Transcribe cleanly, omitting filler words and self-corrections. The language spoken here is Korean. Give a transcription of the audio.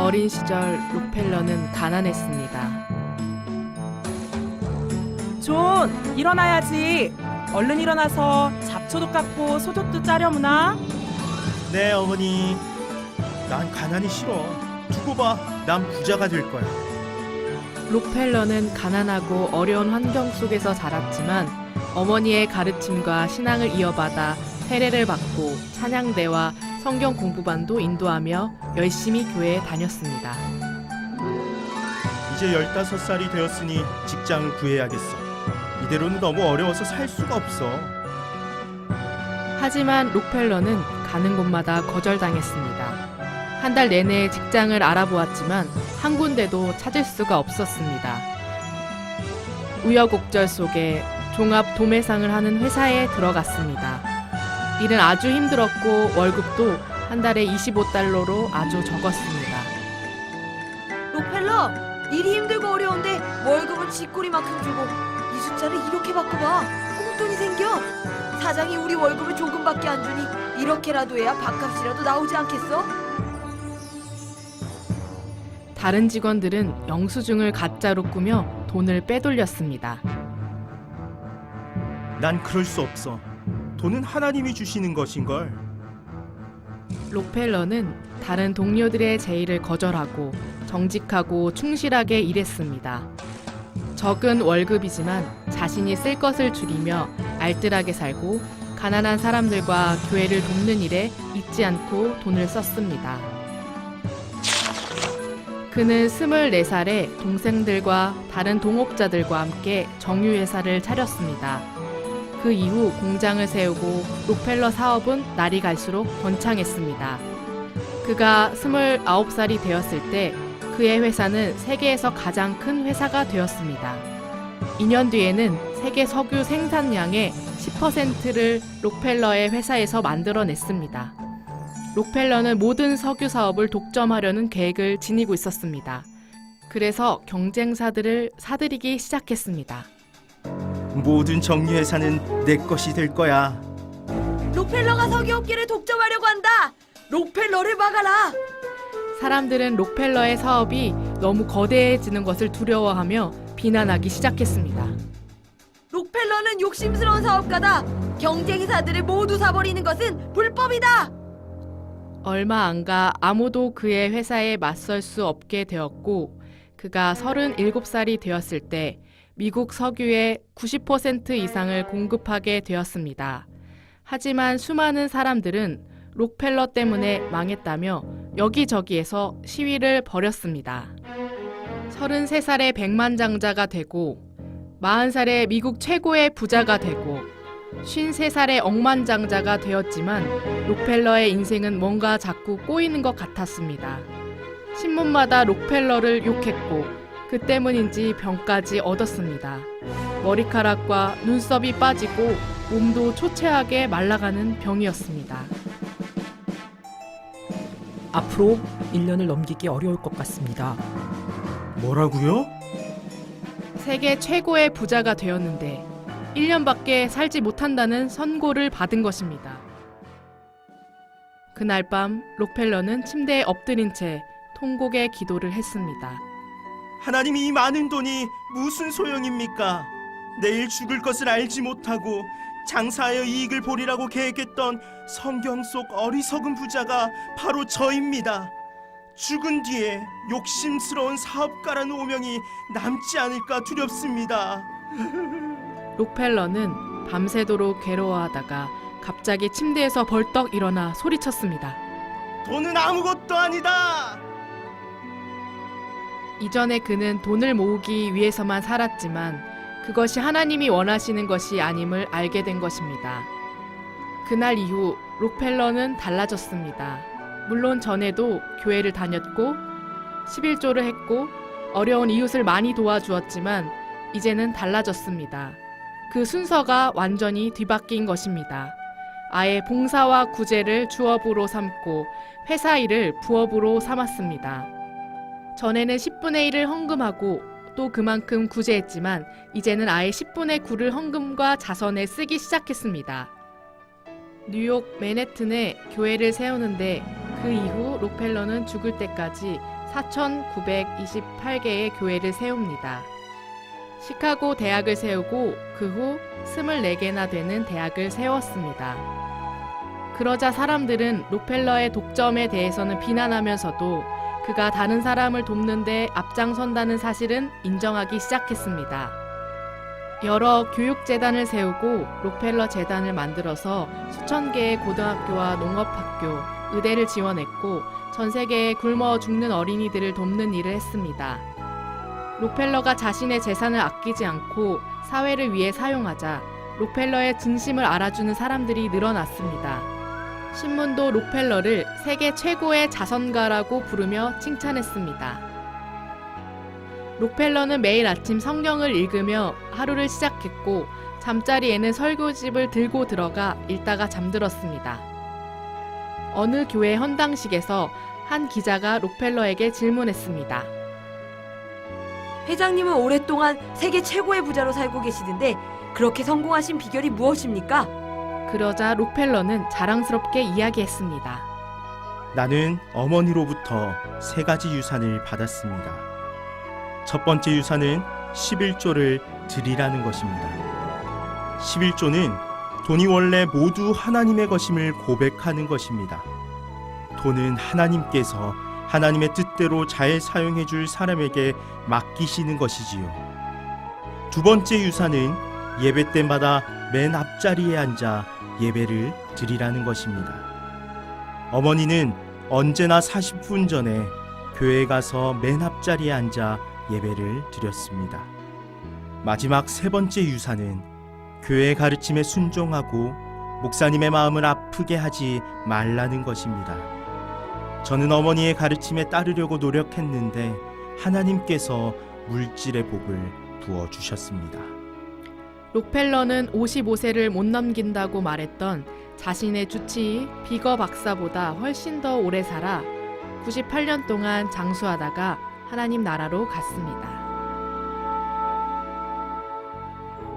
어린 시절 록펠러는 가난했습니다. 존, 일어나야지. 얼른 일어나서 잡초도 깎고 소젖도 짜려무나. 네, 어머니. 난 가난이 싫어. 두고 봐. 난 부자가 될 거야. 록펠러는 가난하고 어려운 환경 속에서 자랐지만 어머니의 가르침과 신앙을 이어받아 세례를 받고 찬양대와 성경 공부반도 인도하며 열심히 교회에 다녔습니다. 이제 15살이 되었으니 직장을 구해야겠어. 이대로는 너무 어려워서 살 수가 없어. 하지만 록펠러는 가는 곳마다 거절당했습니다. 한 달 내내 직장을 알아보았지만 한 군데도 찾을 수가 없었습니다. 우여곡절 속에 종합 도매상을 하는 회사에 들어갔습니다. 일은 아주 힘들었고 월급도 한 달에 25달러로 아주 적었습니다. 록펠러, 일이 힘들고 어려운데 월급은 쥐꼬리만큼 주고 이 숫자를 이렇게 바꿔봐. 꽁돈이 생겨. 사장이 우리 월급을 조금밖에 안 주니 이렇게라도 해야 밥값이라도 나오지 않겠어? 다른 직원들은 영수증을 가짜로 꾸며 돈을 빼돌렸습니다. 난 그럴 수 없어. 돈은 하나님이 주시는 것인걸. 록펠러는 다른 동료들의 제의를 거절하고 정직하고 충실하게 일했습니다. 적은 월급이지만 자신이 쓸 것을 줄이며 알뜰하게 살고 가난한 사람들과 교회를 돕는 일에 잊지 않고 돈을 썼습니다. 그는 24살에 동생들과 다른 동업자들과 함께 정유회사를 차렸습니다. 그 이후 공장을 세우고 록펠러 사업은 날이 갈수록 번창했습니다. 그가 29살이 되었을 때 그의 회사는 세계에서 가장 큰 회사가 되었습니다. 2년 뒤에는 세계 석유 생산량의 10%를 록펠러의 회사에서 만들어냈습니다. 록펠러는 모든 석유 사업을 독점하려는 계획을 지니고 있었습니다. 그래서 경쟁사들을 사들이기 시작했습니다. 모든 정유회사는 내 것이 될 거야. 록펠러가 석유업계를 독점하려고 한다. 록펠러를 막아라. 사람들은 록펠러의 사업이 너무 거대해지는 것을 두려워하며 비난하기 시작했습니다. 록펠러는 욕심스러운 사업가다. 경쟁사들을 모두 사버리는 것은 불법이다. 얼마 안 가 아무도 그의 회사에 맞설 수 없게 되었고 그가 37살이 되었을 때 미국 석유의 90% 이상을 공급하게 되었습니다. 하지만 수많은 사람들은 록펠러 때문에 망했다며 여기저기에서 시위를 벌였습니다. 33살에 백만장자가 되고 40살에 미국 최고의 부자가 되고 53살에 억만장자가 되었지만 록펠러의 인생은 뭔가 자꾸 꼬이는 것 같았습니다. 신문마다 록펠러를 욕했고 그 때문인지 병까지 얻었습니다. 머리카락과 눈썹이 빠지고 몸도 초췌하게 말라가는 병이었습니다. 앞으로 1년을 넘기기 어려울 것 같습니다. 뭐라고요? 세계 최고의 부자가 되었는데 1년밖에 살지 못한다는 선고를 받은 것입니다. 그날 밤 록펠러는 침대에 엎드린 채 통곡의 기도를 했습니다. 하나님이 이 많은 돈이 무슨 소용입니까? 내일 죽을 것을 알지 못하고 장사하여 이익을 보리라고 계획했던 성경 속 어리석은 부자가 바로 저입니다. 죽은 뒤에 욕심스러운 사업가라는 오명이 남지 않을까 두렵습니다. 록펠러는 밤새도록 괴로워하다가 갑자기 침대에서 벌떡 일어나 소리쳤습니다. 돈은 아무것도 아니다. 이전에 그는 돈을 모으기 위해서만 살았지만 그것이 하나님이 원하시는 것이 아님을 알게 된 것입니다. 그날 이후 록펠러는 달라졌습니다. 물론 전에도 교회를 다녔고 11조를 했고 어려운 이웃을 많이 도와주었지만 이제는 달라졌습니다. 그 순서가 완전히 뒤바뀐 것입니다. 아예 봉사와 구제를 주업으로 삼고 회사 일을 부업으로 삼았습니다. 전에는 10분의 1을 헌금하고 또 그만큼 구제했지만 이제는 아예 10분의 9를 헌금과 자선에 쓰기 시작했습니다. 뉴욕 맨해튼에 교회를 세우는데 그 이후 록펠러는 죽을 때까지 4,928개의 교회를 세웁니다. 시카고 대학을 세우고 그 후 24개나 되는 대학을 세웠습니다. 그러자 사람들은 록펠러의 독점에 대해서는 비난하면서도 그가 다른 사람을 돕는데 앞장선다는 사실은 인정하기 시작했습니다. 여러 교육재단을 세우고 록펠러 재단을 만들어서 수천 개의 고등학교와 농업학교, 의대를 지원했고 전 세계에 굶어 죽는 어린이들을 돕는 일을 했습니다. 록펠러가 자신의 재산을 아끼지 않고 사회를 위해 사용하자 록펠러의 진심을 알아주는 사람들이 늘어났습니다. 신문도 록펠러를 세계 최고의 자선가라고 부르며 칭찬했습니다. 록펠러는 매일 아침 성경을 읽으며 하루를 시작했고 잠자리에는 설교집을 들고 들어가 읽다가 잠들었습니다. 어느 교회 헌당식에서 한 기자가 록펠러에게 질문했습니다. 회장님은 오랫동안 세계 최고의 부자로 살고 계시던데 그렇게 성공하신 비결이 무엇입니까? 그러자 록펠러는 자랑스럽게 이야기했습니다. 나는 어머니로부터 3가지 유산을 받았습니다. 첫 번째 유산은 11조를 드리라는 것입니다. 11조는 돈이 원래 모두 하나님의 것임을 고백하는 것입니다. 돈은 하나님께서 하나님의 뜻대로 잘 사용해 줄 사람에게 맡기시는 것이지요. 두 번째 유산은 예배 때마다 맨 앞자리에 앉아 예배를 드리라는 것입니다. 어머니는 언제나 40분 전에 교회에 가서 맨 앞자리에 앉아 예배를 드렸습니다. 마지막 3번째 유산은 교회의 가르침에 순종하고 목사님의 마음을 아프게 하지 말라는 것입니다. 저는 어머니의 가르침에 따르려고 노력했는데 하나님께서 물질의 복을 부어주셨습니다. 록펠러는 55세를 못 넘긴다고 말했던 자신의 주치의 비거 박사보다 훨씬 더 오래 살아 98년 동안 장수하다가 하나님 나라로 갔습니다.